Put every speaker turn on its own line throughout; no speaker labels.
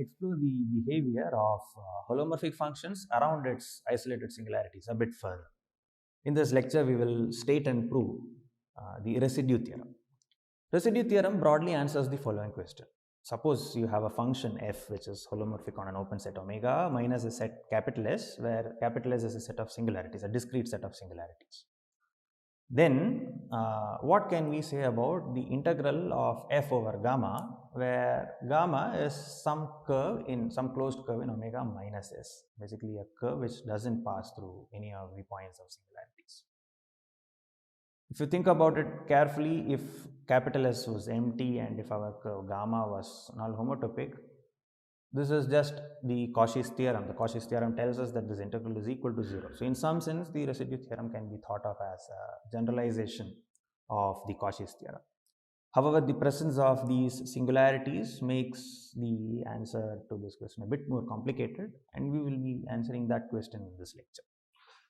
explore the behavior of holomorphic functions around its isolated singularities a bit further. In this lecture, we will state and prove the residue theorem. Residue theorem broadly answers the following question. Suppose you have a function f which is holomorphic on an open set omega minus a set capital S, where capital S is a set of singularities, a discrete set of singularities. Then what can we say about the integral of f over gamma, where gamma is some curve in some closed curve in omega minus s, basically a curve which doesn't pass through any of the points of singularities. If you think about it carefully, if capital S was empty and if our curve gamma was null homotopic, this is just the Cauchy's theorem. The Cauchy's theorem tells us that this integral is equal to 0. So in some sense, the residue theorem can be thought of as a generalization of the Cauchy's theorem. However, the presence of these singularities makes the answer to this question a bit more complicated, and we will be answering that question in this lecture.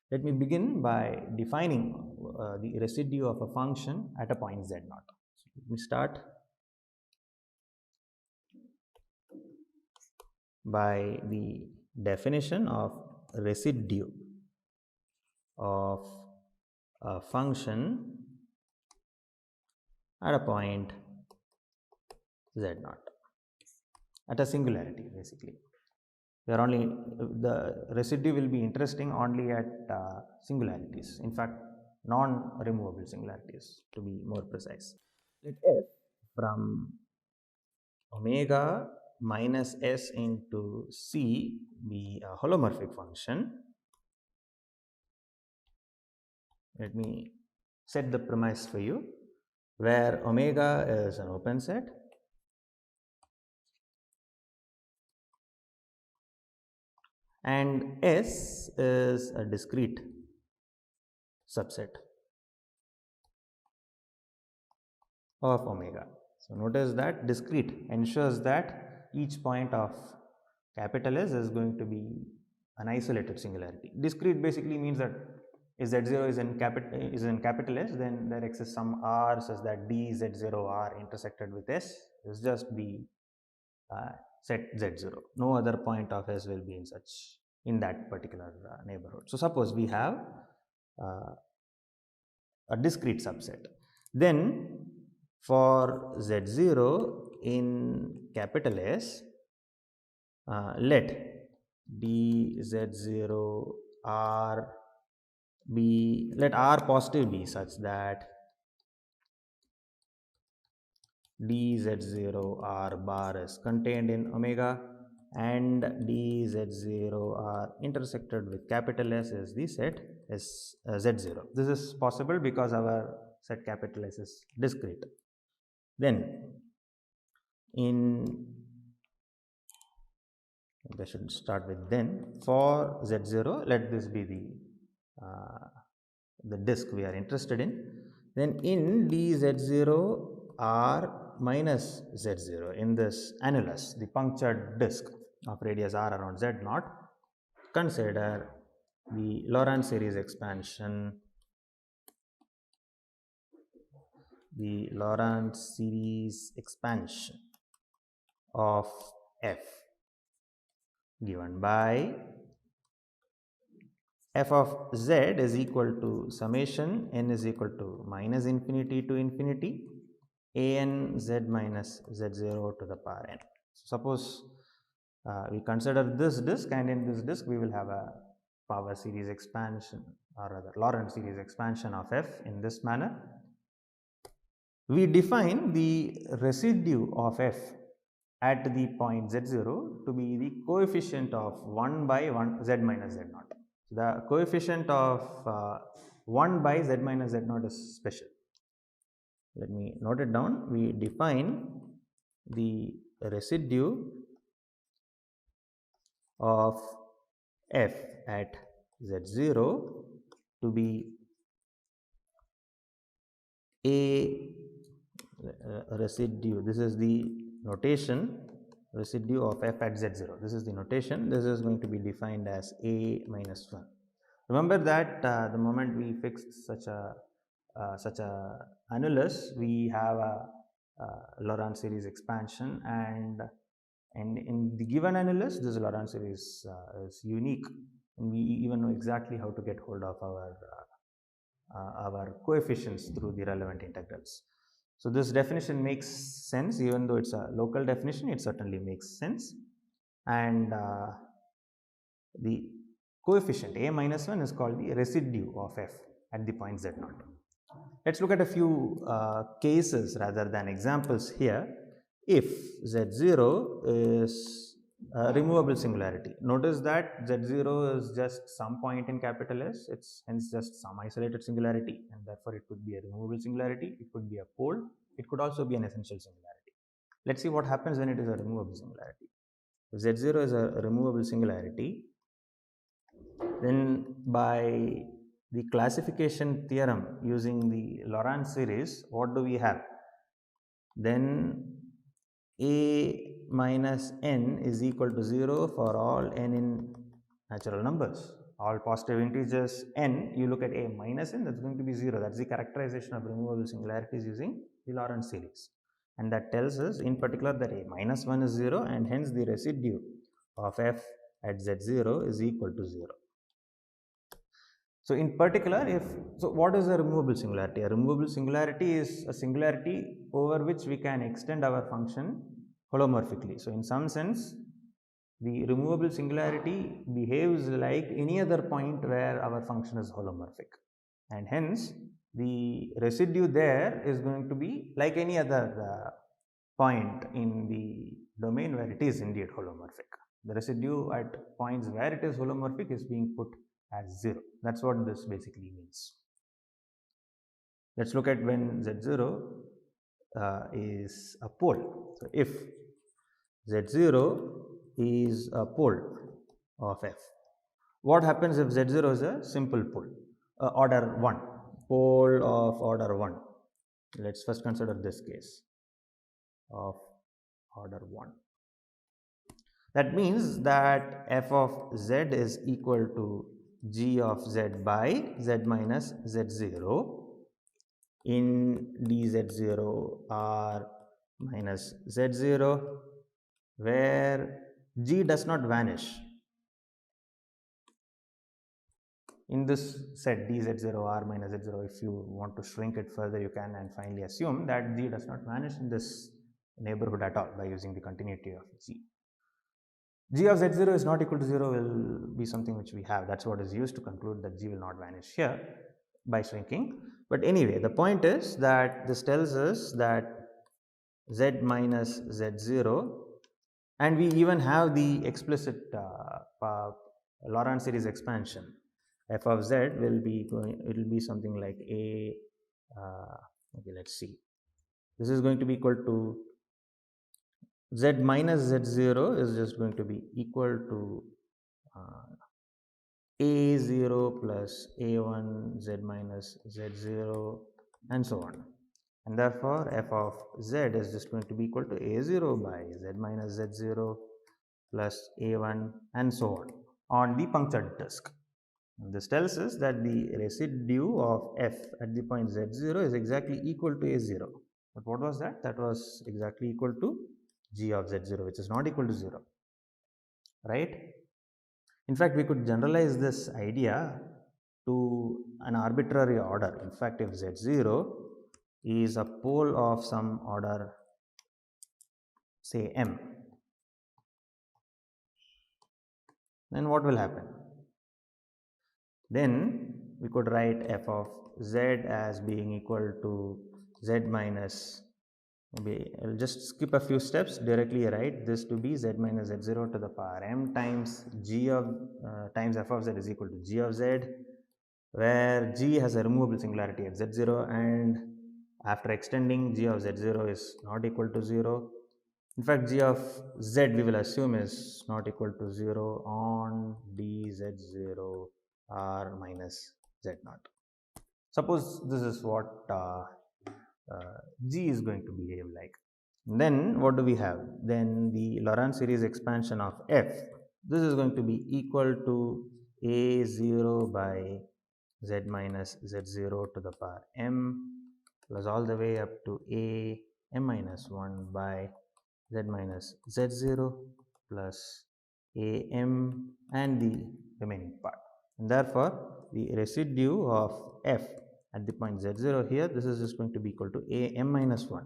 Let me begin by defining the residue of a function at a point z0. So let me start by the definition of residue of a function at a point z0, at a singularity basically. The residue will be interesting only at singularities, in fact non-removable singularities to be more precise. Let f from omega minus s into c be a holomorphic function. Let me set the premise for you, where omega is an open set and S is a discrete subset of omega. So notice that discrete ensures that each point of capital S is going to be an isolated singularity. Discrete basically means that if z0 is in capital S, then there exists some r such that d z0 r intersected with S is just the set z0. No other point of S will be in that particular neighborhood. So suppose we have a discrete subset. Then for z0 in capital S, let d z0 r be, let r positive be such that dz0 r bar is contained in omega and dz0 r intersected with capital S is the set is z0. This is possible because our set capital S is discrete. Then I should start with then for z0, let this be the disk we are interested in. Then in dz0 r minus z0, in this annulus, the punctured disk of radius r around z0, consider the Laurent series expansion, of f given by f of z is equal to summation n is equal to minus infinity to infinity an z minus z0 to the power n. So suppose we consider this disk, and in this disk we will have a power series expansion, or rather Laurent series expansion of f in this manner. We define the residue of f at the point z0 to be the coefficient of 1 by z minus z0. The coefficient of 1 by z minus z0 is special. Let me note it down. We define the residue of f at z0 to be a residue. This is the notation, residue of f at z0. This is the notation. This is going to be defined as a minus 1. Remember that the moment we fixed such a annulus, we have a Laurent series expansion, and And in the given annulus, this Laurent series is unique, and we even know exactly how to get hold of our coefficients through the relevant integrals. So this definition makes sense, even though it's a local definition, it certainly makes sense. And the coefficient a minus 1 is called the residue of f at the point z0. Let's look at a few cases rather than examples here. If z0 is a removable singularity, notice that z0 is just some point in capital S, it's hence just some isolated singularity, and therefore it could be a removable singularity, it could be a pole, it could also be an essential singularity. Let's see what happens when it is a removable singularity. If z0 is a removable singularity, then by the classification theorem using the Laurent series, what do we have? Then a minus n is equal to 0 for all n in natural numbers. All positive integers n, you look at a minus n, that's going to be 0. That's the characterization of removable singularities using the Laurent series. And that tells us in particular that a minus 1 is 0, and hence the residue of f at z0 is equal to 0. So in particular, what is a removable singularity? A removable singularity is a singularity over which we can extend our function holomorphically. So in some sense, the removable singularity behaves like any other point where our function is holomorphic, and hence the residue there is going to be like any other point in the domain where it is indeed holomorphic. The residue at points where it is holomorphic is being put as 0. That's what this basically means. Let's look at when z0 is a pole. So if z0 is a pole of f, what happens if z0 is a simple pole, order 1, pole of order 1? Let's first consider this case of order 1. That means that f of z is equal to g of z by z minus z0 in dz0 r minus z0, where g does not vanish. In this set dz0 r minus z0, if you want to shrink it further, you can, and finally assume that g does not vanish in this neighborhood at all by using the continuity of g. G of z0 is not equal to 0 will be something which we have. That's what is used to conclude that g will not vanish here by shrinking. But anyway, the point is that this tells us that z minus z0, and we even have the explicit Laurent series expansion. F of z will be it will be something like a okay, let's see. This is going to be equal to z minus z0 is just going to be equal to a0 plus a1 z minus z0 and so on, and therefore f of z is just going to be equal to a0 by z minus z0 plus a1 and so on the punctured disk. And this tells us that the residue of f at the point z0 is exactly equal to a0. But what was that? That was exactly equal to g of z0, which is not equal to 0, right? In fact, we could generalize this idea to an arbitrary order. In fact, if z0 is a pole of some order, say m, then what will happen? Then we could write f of z as being equal to z minus, maybe I'll just skip a few steps, directly write this to be z minus z0 to the power m times g of times f of z is equal to g of z, where g has a removable singularity at z0, and after extending, g of z0 is not equal to 0. In fact, g of z we will assume is not equal to 0 on dz0 r minus z0. Suppose this is what g is going to behave like. Then what do we have? Then the Laurent series expansion of f, this is going to be equal to a0 by z minus z0 to the power m plus all the way up to a m minus 1 by z minus z0 plus am and the remaining part. And therefore, the residue of f at the point z0 here, this is just going to be equal to am minus 1.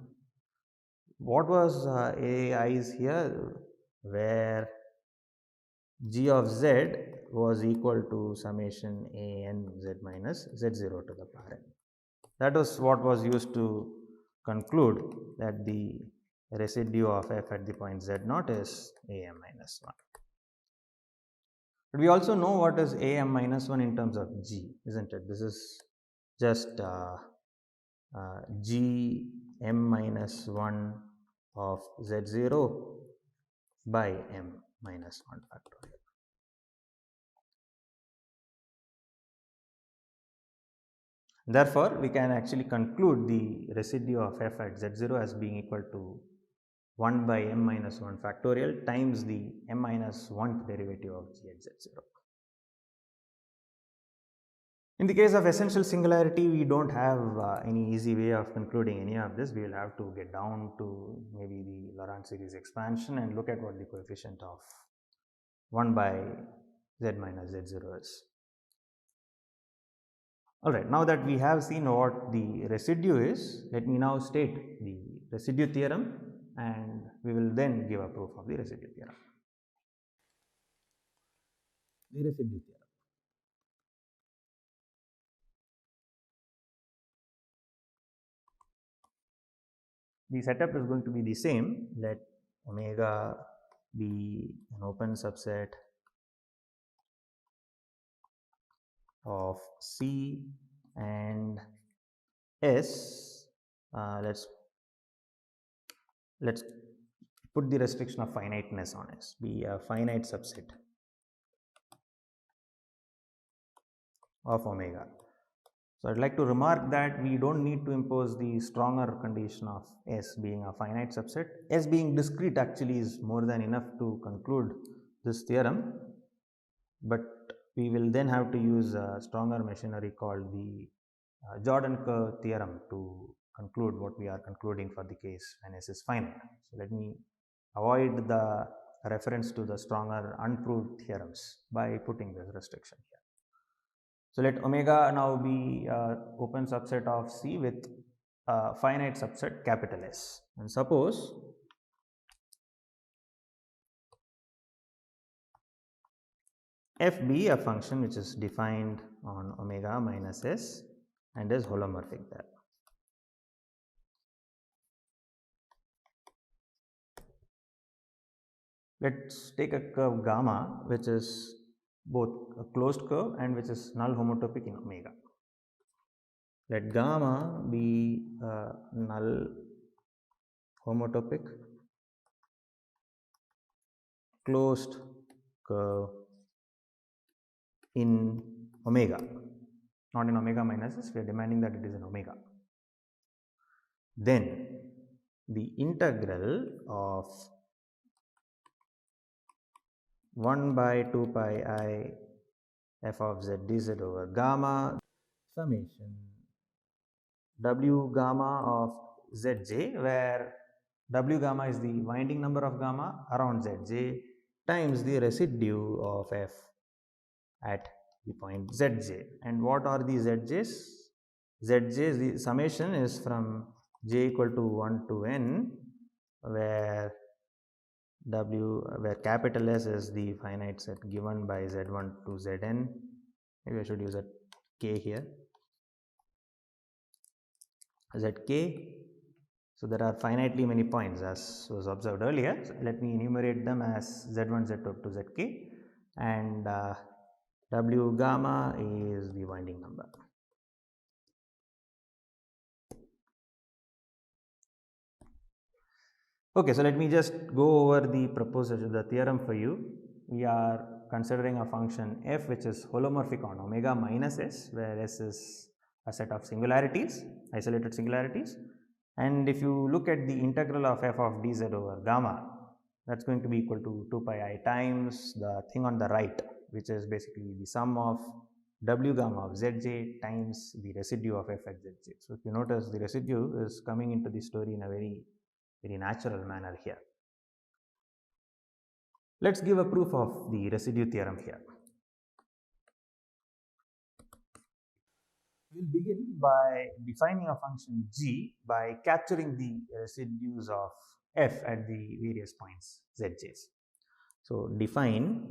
What was ai's here? Where g of z was equal to summation a n z minus z0 to the power n. That was what was used to conclude that the residue of f at the point z0 is am minus 1. But we also know what is am minus 1 in terms of g, isn't it? This is just g m minus 1 of z0 by m minus 1 factorial. Therefore, we can actually conclude the residue of f at z0 as being equal to 1 by m minus 1 factorial times the m minus 1th derivative of g at z0. In the case of essential singularity, we do not have any easy way of concluding any of this. We will have to get down to maybe the Laurent series expansion and look at what the coefficient of 1 by z minus z0 is. Alright, now that we have seen what the residue is, let me now state the residue theorem and we will then give a proof of the residue theorem. The residue theorem. The setup is going to be the same. Let omega be an open subset of C and S. Let's put the restriction of finiteness on S, be a finite subset of omega. So, I would like to remark that we do not need to impose the stronger condition of S being a finite subset. S being discrete actually is more than enough to conclude this theorem, but we will then have to use a stronger machinery called the Jordan curve theorem to conclude what we are concluding for the case when S is finite. So, let me avoid the reference to the stronger unproved theorems by putting this restriction here. So, let omega now be open subset of C with a finite subset capital S, and suppose f be a function which is defined on omega minus S and is holomorphic there. Let us take a curve gamma which is both a closed curve and which is null homotopic in omega. Let gamma be a null homotopic closed curve in omega, not in omega minus S, we are demanding that it is in omega. Then the integral of 1 by 2 pi I f of z dz over gamma summation w gamma of zj, where w gamma is the winding number of gamma around zj times the residue of f at the point zj. And what are the zj's? Zj, the summation is from j equal to 1 to n, where capital S is the finite set given by z1 to zn. Maybe I should use a k here, zk. So, there are finitely many points as was observed earlier. So, let me enumerate them as z1, z2 to zk, and w gamma is the winding number. Okay, so let me just go over the proposition, the theorem for you. We are considering a function f which is holomorphic on omega minus S, where S is a set of singularities, isolated singularities. And if you look at the integral of f of dz over gamma, that is going to be equal to 2 pi I times the thing on the right, which is basically the sum of w gamma of zj times the residue of f at zj. So, if you notice, the residue is coming into the story in a very natural manner here. Let's give a proof of the residue theorem here. We'll begin by defining a function g by capturing the residues of f at the various points zj's. So define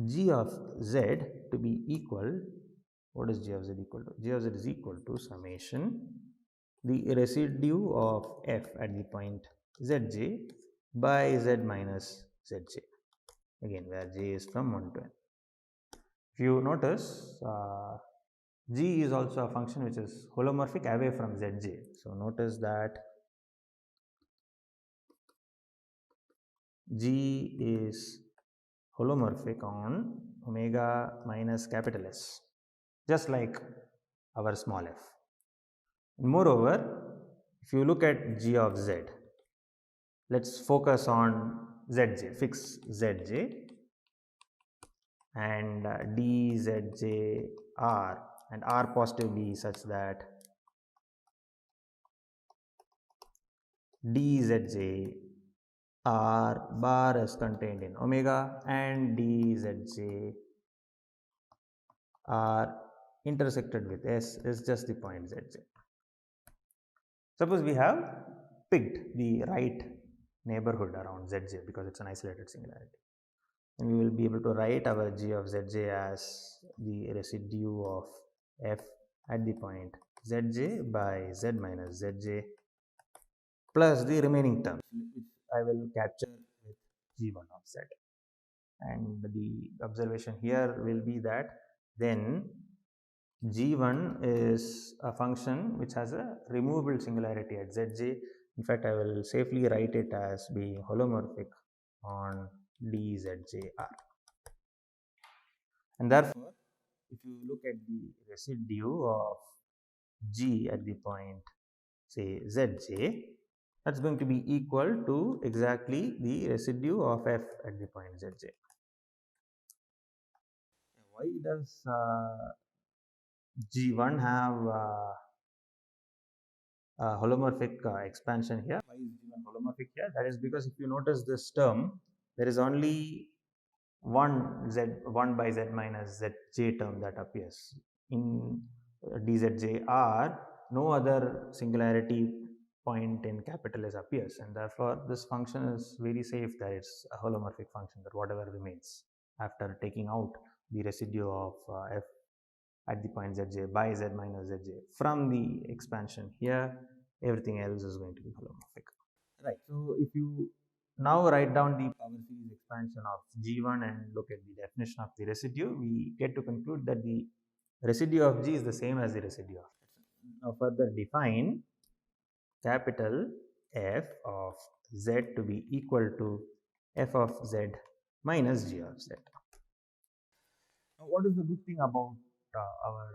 g of z to be equal, what is g of z equal to? G of z is equal to summation the residue of f at the point zj by z minus zj, again where j is from 1 to n. If you notice, g is also a function which is holomorphic away from zj. So notice that g is holomorphic on omega minus capital S, just like our small f. Moreover, if you look at g of z, let's focus on zj, fix zj and dzj r and r positive be such that dzj r bar is contained in omega and dzj r intersected with s is just the point zj. Suppose we have picked the right neighborhood around zj because it's an isolated singularity, and we will be able to write our g of zj as the residue of f at the point zj by z minus zj plus the remaining terms which I will capture with g1 of z. And the observation here will be that then g1 is a function which has a removable singularity at zj. In fact, I will safely write it as being holomorphic on dzjr. And therefore, if you look at the residue of g at the point, say zj, that's going to be equal to exactly the residue of f at the point zj. Why does g1 have holomorphic expansion here? Why is g1 holomorphic here? That is because if you notice this term, there is only one by z minus zj term that appears. In dzjr, no other singularity point in capital S appears, and therefore this function is very safe that it's a holomorphic function, that whatever remains after taking out the residue of f at the point zj by z minus zj from the expansion here, everything else is going to be holomorphic. Right. So if you now write down the power series expansion of g1 and look at the definition of the residue, we get to conclude that the residue of g is the same as the residue of f. Now further define capital F of z to be equal to f of z minus g of z. Now what is the good thing about our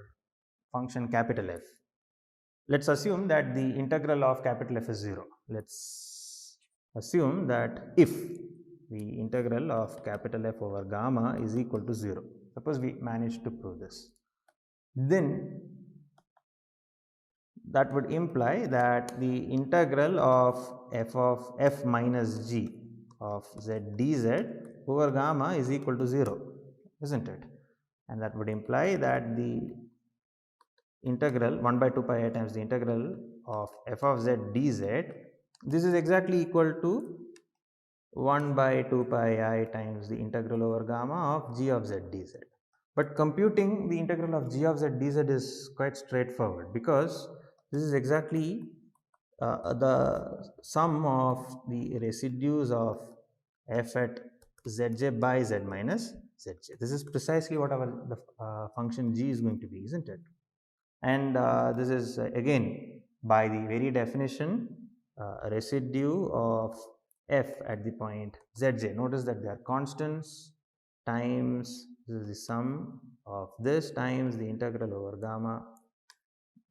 function capital F? Let's assume that the integral of capital F is 0. Let's assume that if the integral of capital F over gamma is equal to 0, suppose we manage to prove this, then that would imply that the integral of f minus g of z dz over gamma is equal to 0, isn't it? And that would imply that the integral 1 by 2 pi I times the integral of f of z dz, this is exactly equal to 1 by 2 pi I times the integral over gamma of g of z dz. But computing the integral of g of z dz is quite straightforward, because this is exactly the sum of the residues of f at zj by z minus zj. This is precisely what our function g is going to be, isn't it? And this is again by the very definition residue of f at the point zj. Notice that they are constants times, this is the sum of this times the integral over gamma,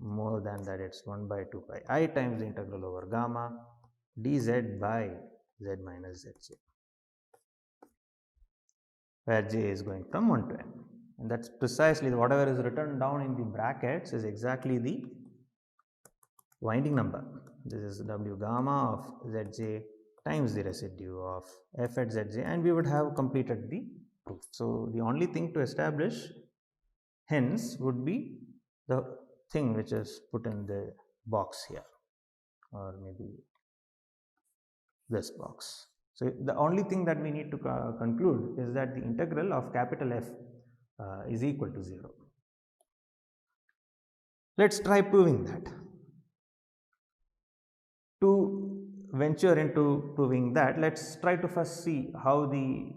more than that it's 1 by 2 pi I times the integral over gamma dz by z minus zj, where j is going from 1 to n. And that's precisely whatever is written down in the brackets is exactly the winding number. This is w gamma of zj times the residue of f at zj, and we would have completed the proof. So the only thing to establish hence would be the thing which is put in the box here, or maybe this box. So the only thing that we need to conclude is that the integral of capital F is equal to 0. Let's try proving that. To venture into proving that, let's try to first see how the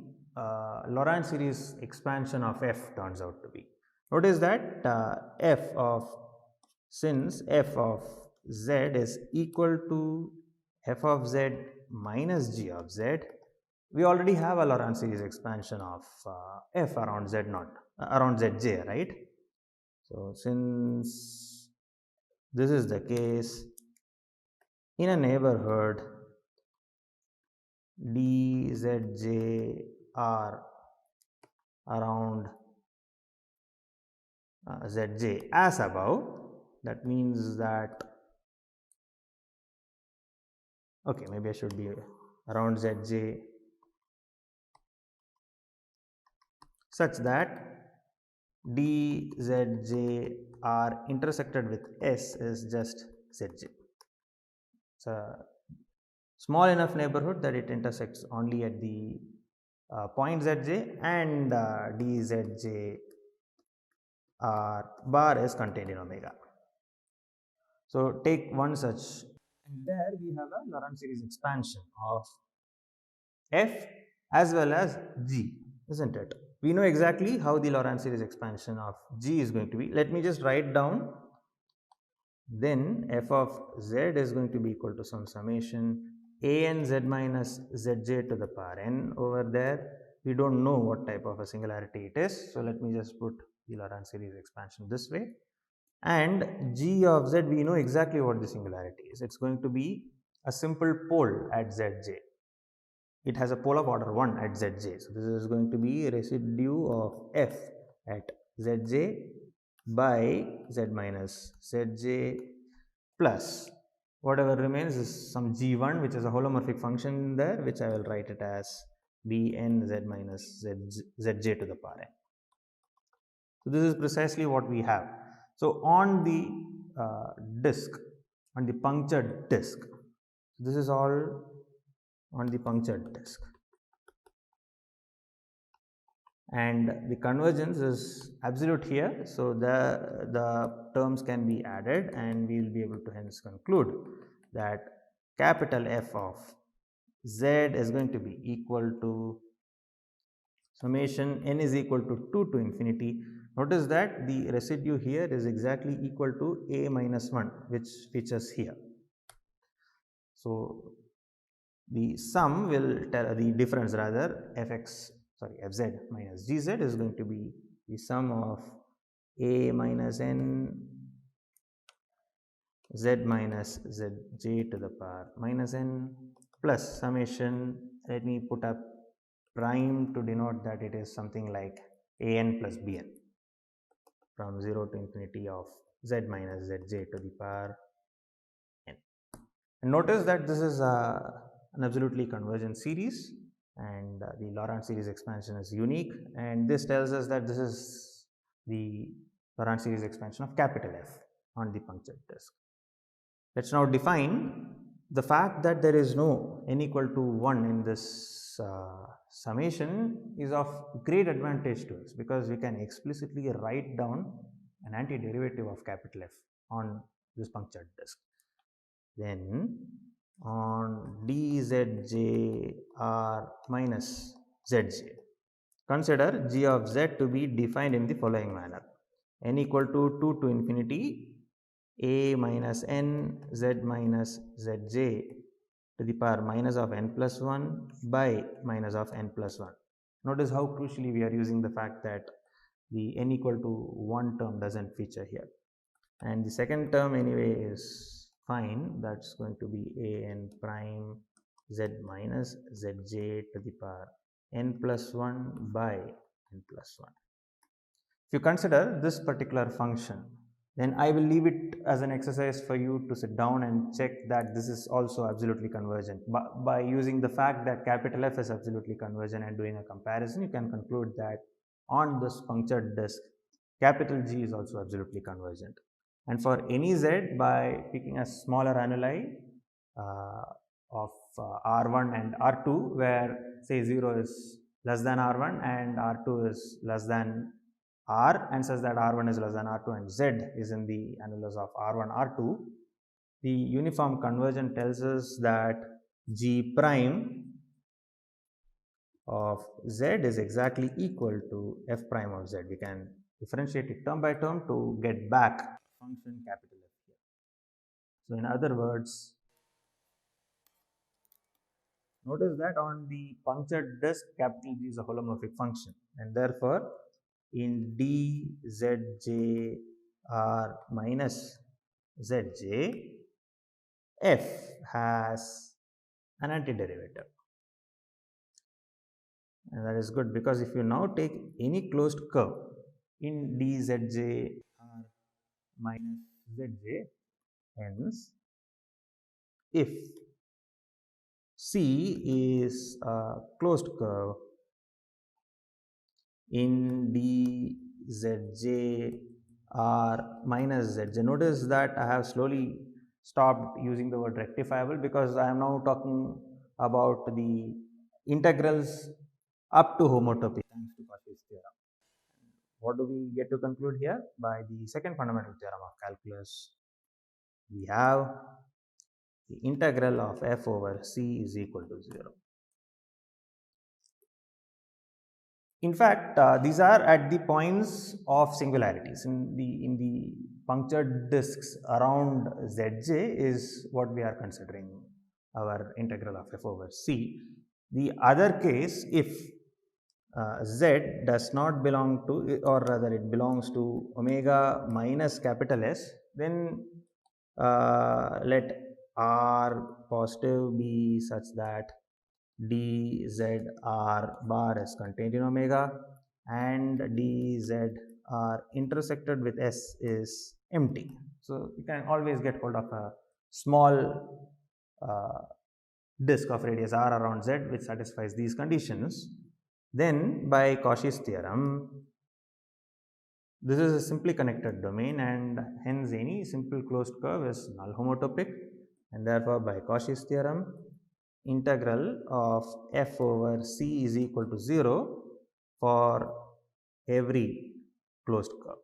Laurent series expansion of F turns out to be. Notice that since f of z is equal to f of z minus g of z, we already have a Laurent series expansion of f around z naught, around zj, right? So since this is the case, in a neighborhood dzj are around zj as above, that means that, okay, maybe I should be around zj such that dzj are intersected with s is just zj. It's a small enough neighborhood that it intersects only at the point zj, and dzj bar is contained in omega. So take one such, and there we have a Laurent series expansion of f as well as g, isn't it? We know exactly how the Laurent series expansion of g is going to be. Let me just write down. Then f of z is going to be equal to some summation a n z minus zj to the power n over there. We don't know what type of a singularity it is, so let me just put the Laurent series expansion this way. And g of z, we know exactly what the singularity is. It's going to be a simple pole at zj. It has a pole of order 1 at zj. So this is going to be a residue of f at zj by z minus zj plus whatever remains is some g1, which is a holomorphic function there, which I will write it as bn z minus zj to the power n. So this is precisely what we have. So on the disk, on the punctured disk, this is all on the punctured disk, and the convergence is absolute here. So the terms can be added, and we will be able to hence conclude that capital F of z is going to be equal to summation n is equal to 2 to infinity. Notice that the residue here is exactly equal to a minus 1, which features here. So the sum will tell the difference, rather fz minus gz is going to be the sum of a minus n z minus zj to the power minus n plus summation, let me put up prime to denote that it is something like an plus bn from 0 to infinity of z minus zj to the power n. And notice that this is an absolutely convergent series, and the Laurent series expansion is unique, and this tells us that this is the Laurent series expansion of capital F on the punctured disk. Let's now define the fact that there is no n equal to 1 in this summation is of great advantage to us, because we can explicitly write down an antiderivative of capital F on this punctured disk. Then on dzj r minus zj, consider g of z to be defined in the following manner: n equal to 2 to infinity a minus n z minus zj to the power minus of n plus 1 by minus of n plus 1. Notice how crucially we are using the fact that the n equal to 1 term doesn't feature here, and the second term anyway is fine. That's going to be a n prime z minus zj to the power n plus 1 by n plus 1. If you consider this particular function, then I will leave it as an exercise for you to sit down and check that this is also absolutely convergent. But by using the fact that capital F is absolutely convergent and doing a comparison, you can conclude that on this punctured disk, capital G is also absolutely convergent. And for any Z, by picking a smaller annuli of R1 and R2, where say 0 is less than R1 and R2 is less than R, and such that R1 is less than R2 and Z is in the annulus of R1, R2, the uniform conversion tells us that G prime of Z is exactly equal to F prime of Z. We can differentiate it term by term to get back function capital F here. So in other words, notice that on the punctured disk, capital G is a holomorphic function, and therefore in dzj r minus zj, F has an antiderivative. And that is good, because if you now take any closed curve in dzj r minus zj, hence if C is a closed curve in dzj r minus zj, notice that I have slowly stopped using the word rectifiable, because I am now talking about the integrals up to homotopy thanks to Cauchy's theorem. What do we get to conclude here? By the second fundamental theorem of calculus, we have the integral of f over c is equal to 0. In fact, these are at the points of singularities. In the punctured disks around zj is what we are considering our integral of f over c. The other case, if z does not belong to, or rather it belongs to omega minus capital S, then let r positive be such that dzr bar is contained in omega and dzr intersected with S is empty. So you can always get hold of a small disk of radius r around z which satisfies these conditions. Then by Cauchy's theorem, this is a simply connected domain, and hence any simple closed curve is null homotopic, and therefore by Cauchy's theorem, integral of f over c is equal to 0 for every closed curve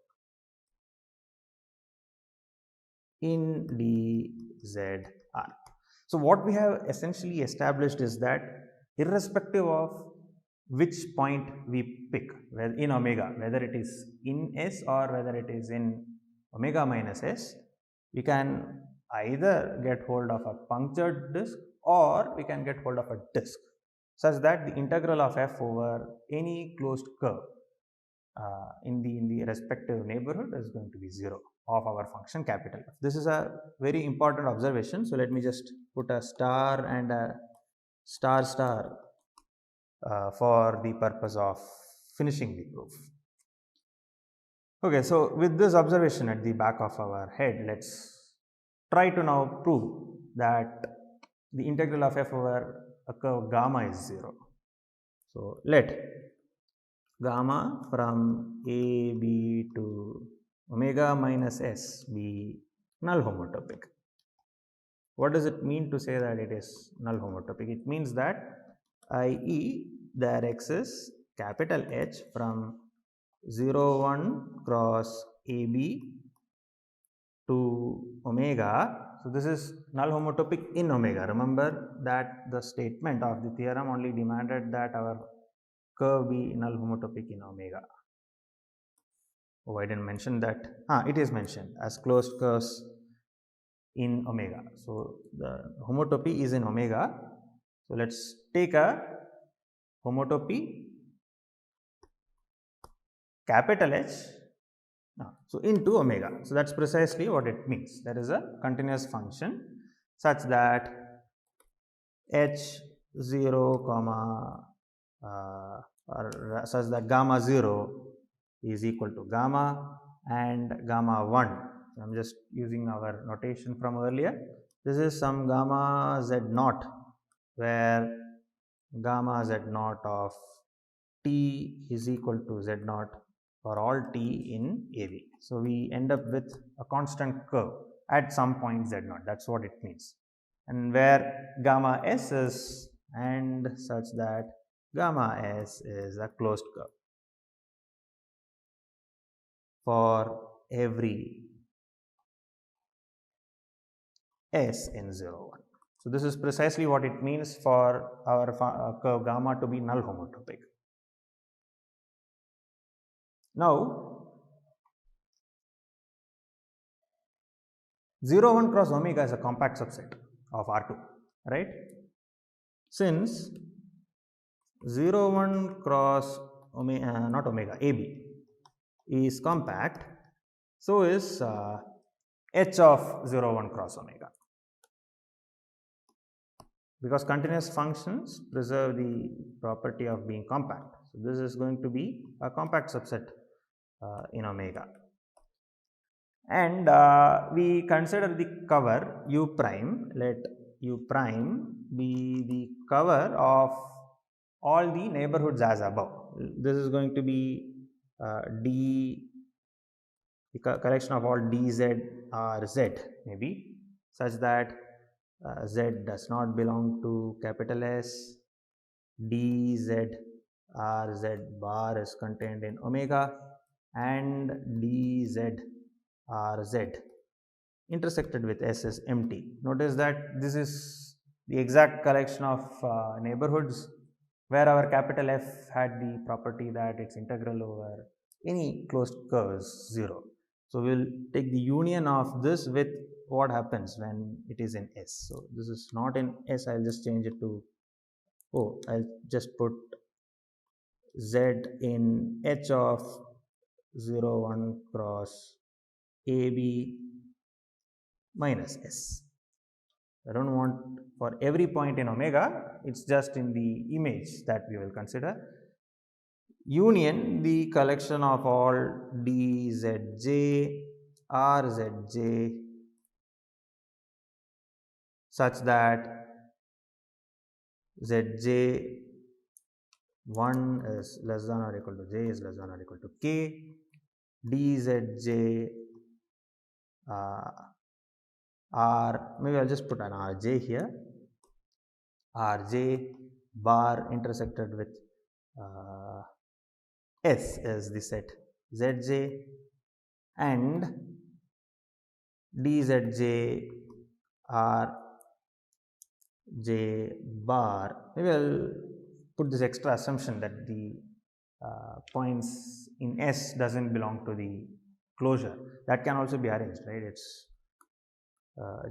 in dzr. So what we have essentially established is that irrespective of which point we pick in omega, whether it is in S or whether it is in omega minus S, we can either get hold of a punctured disk or we can get hold of a disk, such that the integral of f over any closed curve in the respective neighborhood is going to be 0 of our function capital F. This is a very important observation. So let me just put a star and a star star for the purpose of finishing the proof. Okay, so with this observation at the back of our head, let's try to now prove that the integral of f over a curve gamma is 0. So let gamma from a b to omega minus s be null homotopic. What does it mean to say that it is null homotopic? It means that i.e. there exists capital H from 0 1 cross AB to omega. So this is null homotopic in omega. Remember that the statement of the theorem only demanded that our curve be null homotopic in omega. Oh, I didn't mention that. It is mentioned as closed curves in omega. So the homotopy is in omega. So let's take a homotopy capital H so into omega. So that's precisely what it means. There is a continuous function such that h0 comma or such that gamma 0 is equal to gamma and gamma 1 I'm just using our notation from earlier. This is some gamma z naught, where gamma z naught of t is equal to z naught for all t in AB. So we end up with a constant curve at some point z naught. That's what it means. And where gamma s is, and such that gamma s is a closed curve for every s in 0, 1. So this is precisely what it means for our curve gamma to be null homotropic. Now, 0, 1 cross omega is a compact subset of R2, right? Since 0, 1 cross omega, not omega, AB is compact, so is h of 0, 1 cross omega. Because continuous functions preserve the property of being compact. So this is going to be a compact subset in omega. And we consider the cover U prime, let U prime be the cover of all the neighborhoods as above. This is going to be D, the collection of all dz or z maybe, such that z does not belong to capital S, dz or z bar is contained in omega, and dz or z intersected with S is empty. Notice that this is the exact collection of neighborhoods where our capital F had the property that its integral over any closed curve is 0. So we will take the union of this with what happens when it is in S. So this is not in S, I will just change it to, I will just put Z in H of 0, 1 cross AB minus S. I don't want for every point in omega, it's just in the image that we will consider. Union the collection of all dzj, rzj such that zj 1 is less than or equal to j is less than or equal to k, dzj r, maybe I'll just put an rj here, rj bar intersected with S is the set zj, and dzj r j bar, maybe I'll put this extra assumption that the points in S doesn't belong to the closure. That can also be arranged, right? It's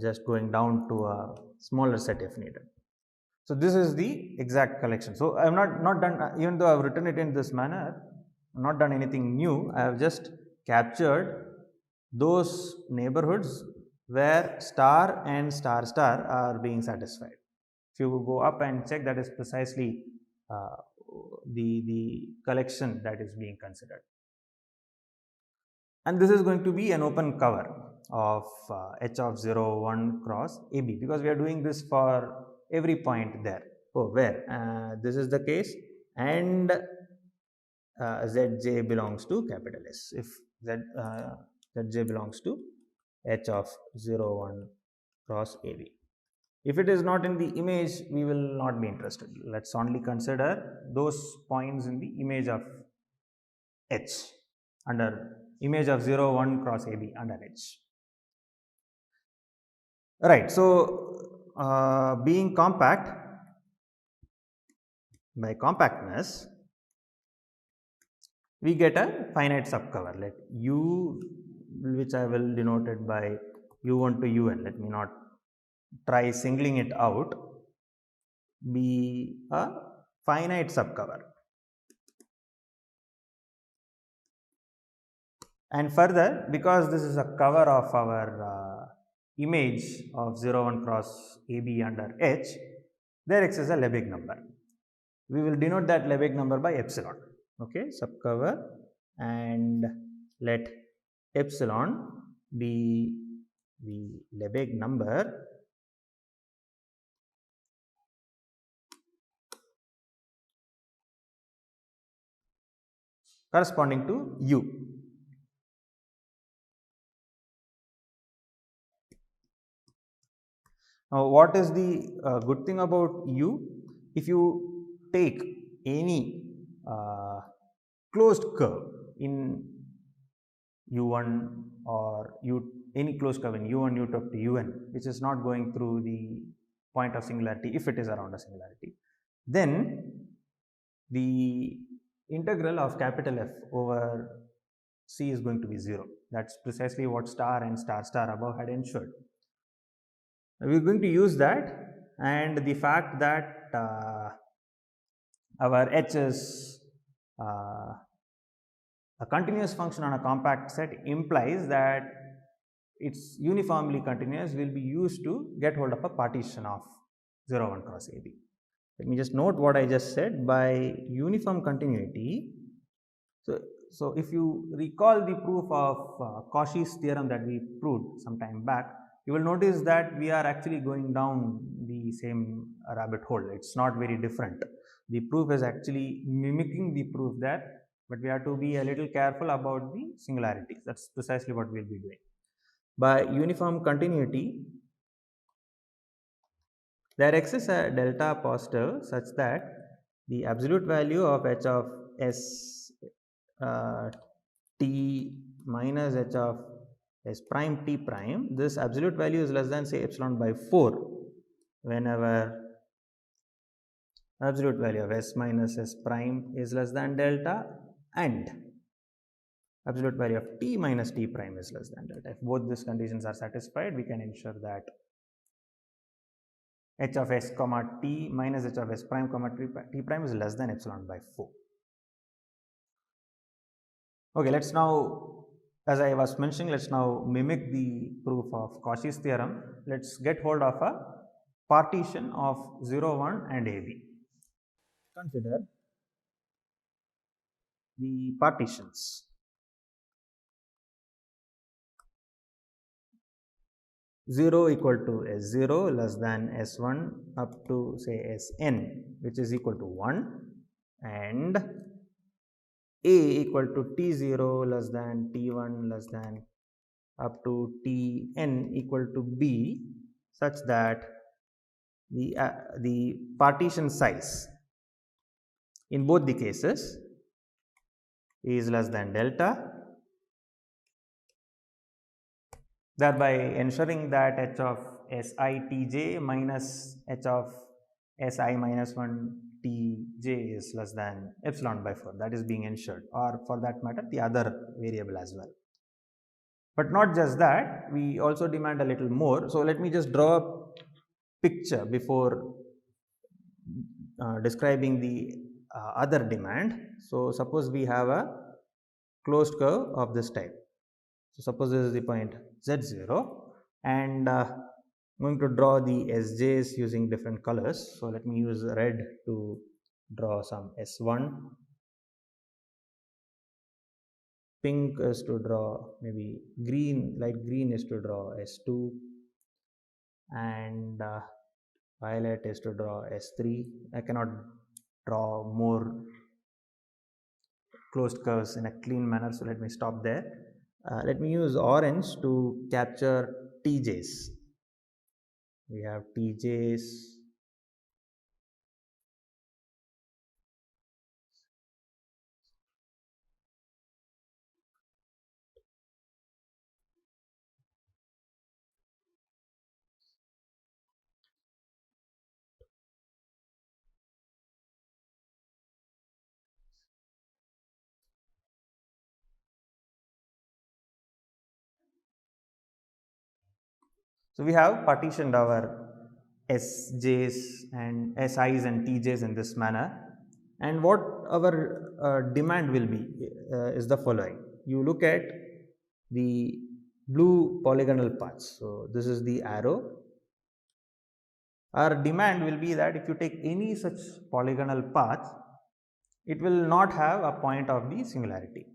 just going down to a smaller set if needed. So this is the exact collection. So I have not done, even though I have written it in this manner, not done anything new. I have just captured those neighborhoods where star and star star are being satisfied. If you go up and check, that is precisely the collection that is being considered. And this is going to be an open cover of H of 0, 1 cross AB, because we are doing this for every point there. Where this is the case, and Zj belongs to capital S. If Zj belongs to H of 0, 1 cross AB. If it is not in the image, we will not be interested. Let's only consider those points in the image of H, under image of 0, 1 cross AB under H. Right. So being compact, by compactness, we get a finite subcover. Let U, which I will denote it by U1 to UN, let me not try singling it out, be a finite subcover. And further, because this is a cover of our image of 0, 1 cross AB under H, there exists a Lebesgue number. We will denote that Lebesgue number by epsilon. Okay, subcover, and let epsilon be the Lebesgue number corresponding to U. Now, what is the good thing about U? If you take any closed curve in U1 or any closed curve in U1, U2 up to UN, which is not going through the point of singularity if it is around a singularity, then the integral of capital F over C is going to be 0. That's precisely what star and star star above had ensured. We are going to use that, and the fact that our H is a continuous function on a compact set implies that it's uniformly continuous will be used to get hold of a partition of 0, 1 cross AB. Let me just note what I just said. By uniform continuity, so if you recall the proof of Cauchy's theorem that we proved some time back, you will notice that we are actually going down the same rabbit hole. It's not very different. The proof is actually mimicking the proof there, but we have to be a little careful about the singularities. That's precisely what we'll be doing. By uniform continuity, there exists a delta positive such that the absolute value of h of s t minus h of s prime t prime, this absolute value is less than, say, epsilon by 4 whenever absolute value of s minus s prime is less than delta and absolute value of t minus t prime is less than delta. If both these conditions are satisfied, we can ensure that h of s comma t minus h of s prime comma t prime is less than epsilon by 4. Okay, let's now, as I was mentioning, let's now mimic the proof of Cauchy's theorem. Let's get hold of a partition of 0, 1 and AB. Consider the partitions. 0 equal to S0 less than S1 up to, say, Sn, which is equal to 1, and A equal to T0 less than T1 less than up to Tn equal to B, such that the partition size in both the cases is less than delta, thereby ensuring that h of si tj minus h of si minus 1 tj is less than epsilon by 4. That is being ensured, or for that matter the other variable as well. But not just that, we also demand a little more. So let me just draw a picture before describing the other demand. So suppose we have a closed curve of this type. So suppose this is the point z0, and I'm going to draw the sj's using different colors. So let me use red to draw some s1, pink is to draw maybe green, light green is to draw s2, and violet is to draw s3. I cannot draw more closed curves in a clean manner, so let me stop there. Let me use orange to capture tj's. We have tj's, so we have partitioned our sj's and si's and tj's in this manner, and what our demand will be is the following. You look at the blue polygonal paths. So this is the arrow. Our demand will be that if you take any such polygonal path, it will not have a point of the singularity.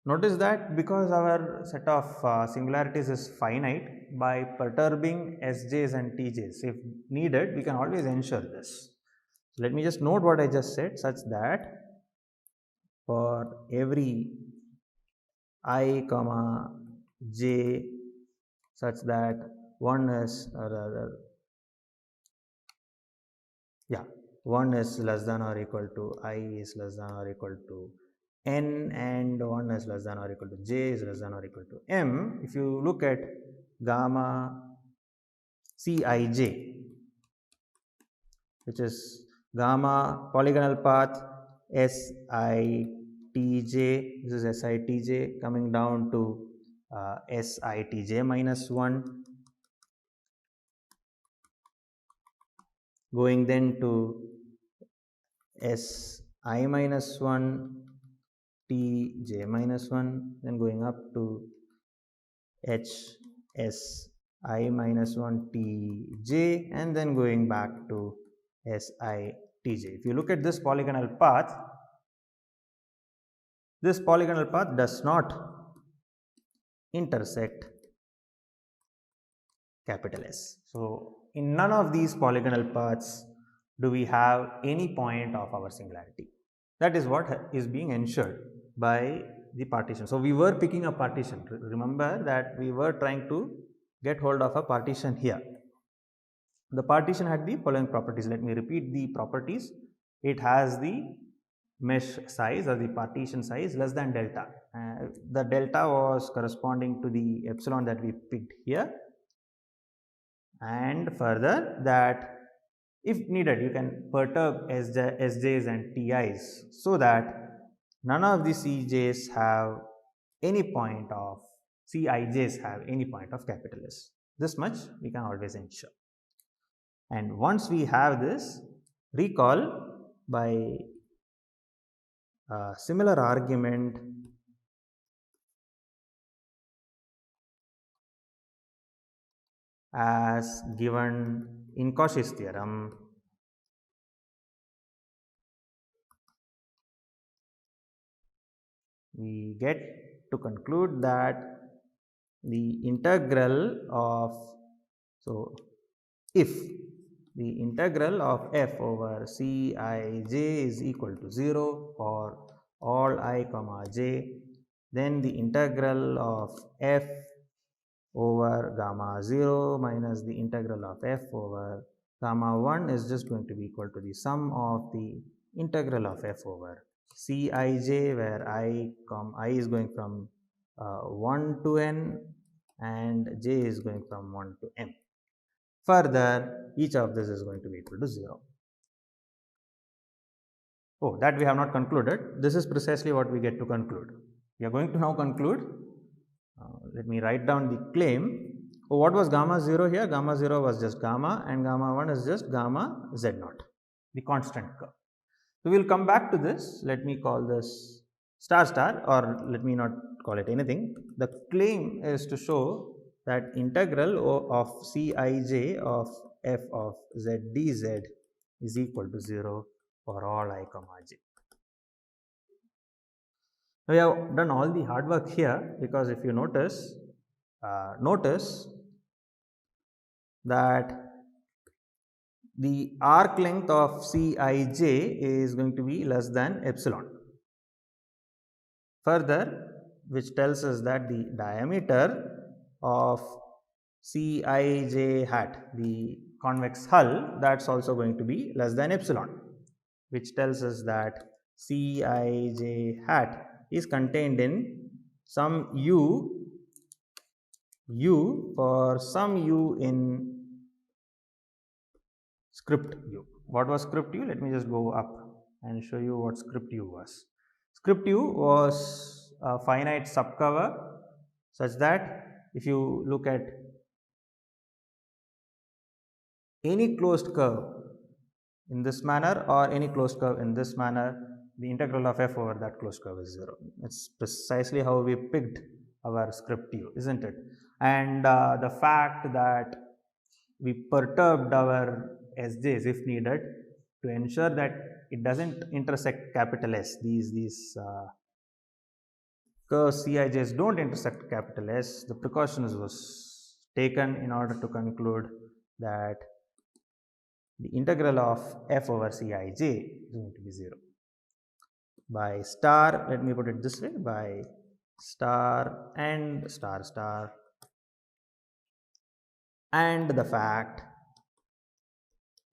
Notice that because our set of singularities is finite, by perturbing Sj's and Tj's, if needed, we can always ensure this. So let me just note what I just said, such that for every I comma j, such that one is one is less than or equal to I is less than or equal to n, and 1 is less than or equal to j is less than or equal to m. If you look at gamma Cij, which is gamma polygonal path Sitj, this is Sitj coming down to Sitj minus 1, going then to Si minus 1, Tj minus 1, then going up to Si minus 1 Tj, and then going back to Sitj. If you look at this polygonal path does not intersect capital S. So, in none of these polygonal paths do we have any point of our singularity. That is what is being ensured by the partition. So, we were picking a partition. Remember that we were trying to get hold of a partition here. The partition had the following properties. Let me repeat the properties. It has the mesh size or the partition size less than delta. The delta was corresponding to the epsilon that we picked here, and further that if needed you can perturb Sj's and Ti's so that none of the Cij's have any point of Cij's have any point of capital S. This much we can always ensure. And once we have this, recall by a similar argument as given in Cauchy's theorem, we get to conclude that the integral of, so if the integral of f over Cij is equal to 0 for all I comma j, then the integral of f over gamma 0 minus the integral of f over gamma 1 is just going to be equal to the sum of the integral of f over Cij, where I is going from 1 to n and j is going from 1 to m. Further, each of this is going to be equal to 0. Oh, that we have not concluded. This is precisely what we get to conclude. We are going to now conclude. Let me write down the claim. Oh, what was gamma 0 here? Gamma 0 was just gamma, and gamma 1 is just gamma z naught, the constant curve. So, we will come back to this. Let me call this star star, or let me not call it anything. The claim is to show that integral of Cij of f of z dz is equal to 0 for all I comma j. We have done all the hard work here, because if you notice that the arc length of Cij is going to be less than epsilon. Further, which tells us that the diameter of Cij hat, the convex hull, that's also going to be less than epsilon, which tells us that Cij hat is contained in some u for some u in script u. What was script u? Let me just go up and show you what script u was. Script u was a finite subcover such that if you look at any closed curve in this manner or any closed curve in this manner, the integral of f over that closed curve is 0. It's precisely how we picked our script u, isn't it? And the fact that we perturbed our Sj's if needed to ensure that it doesn't intersect capital S, these curvesCij's don't intersect capital S, the precautions was taken in order to conclude that the integral of f over Cij is going to be 0. By star, let me put it this way, by star and star star, and the fact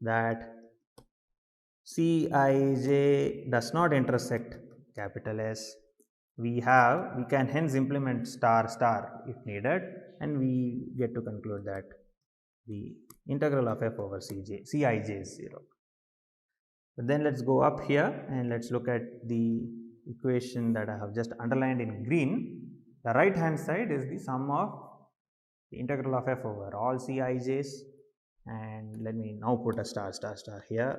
that Cij does not intersect capital S, we can hence implement star star if needed, and we get to conclude that the integral of f over Cij is 0. But then let's go up here and let's look at the equation that I have just underlined in green. The right hand side is the sum of the integral of f over allCij's, and let me now put a star star star here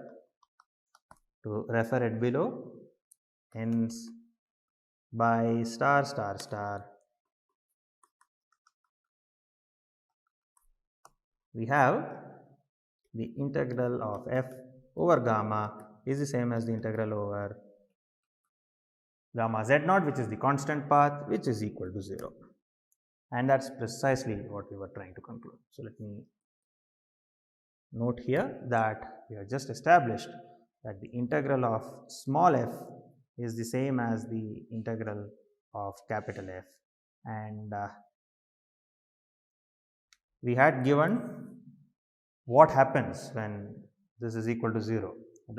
to refer it below. Hence, by star star star, we have the integral of f over gamma is the same as the integral over gamma z naught, which is the constant path, which is equal to 0. And that's precisely what we were trying to conclude. So let me note here that we have just established that the integral of small f is the same as the integral of capital F, and we had given what happens when this is equal to 0,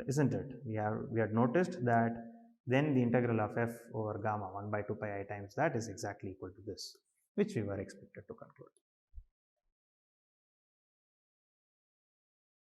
isn't it? We had noticed that then the integral of f over gamma 1 by 2 pi I times that is exactly equal to this, which we were expected to conclude.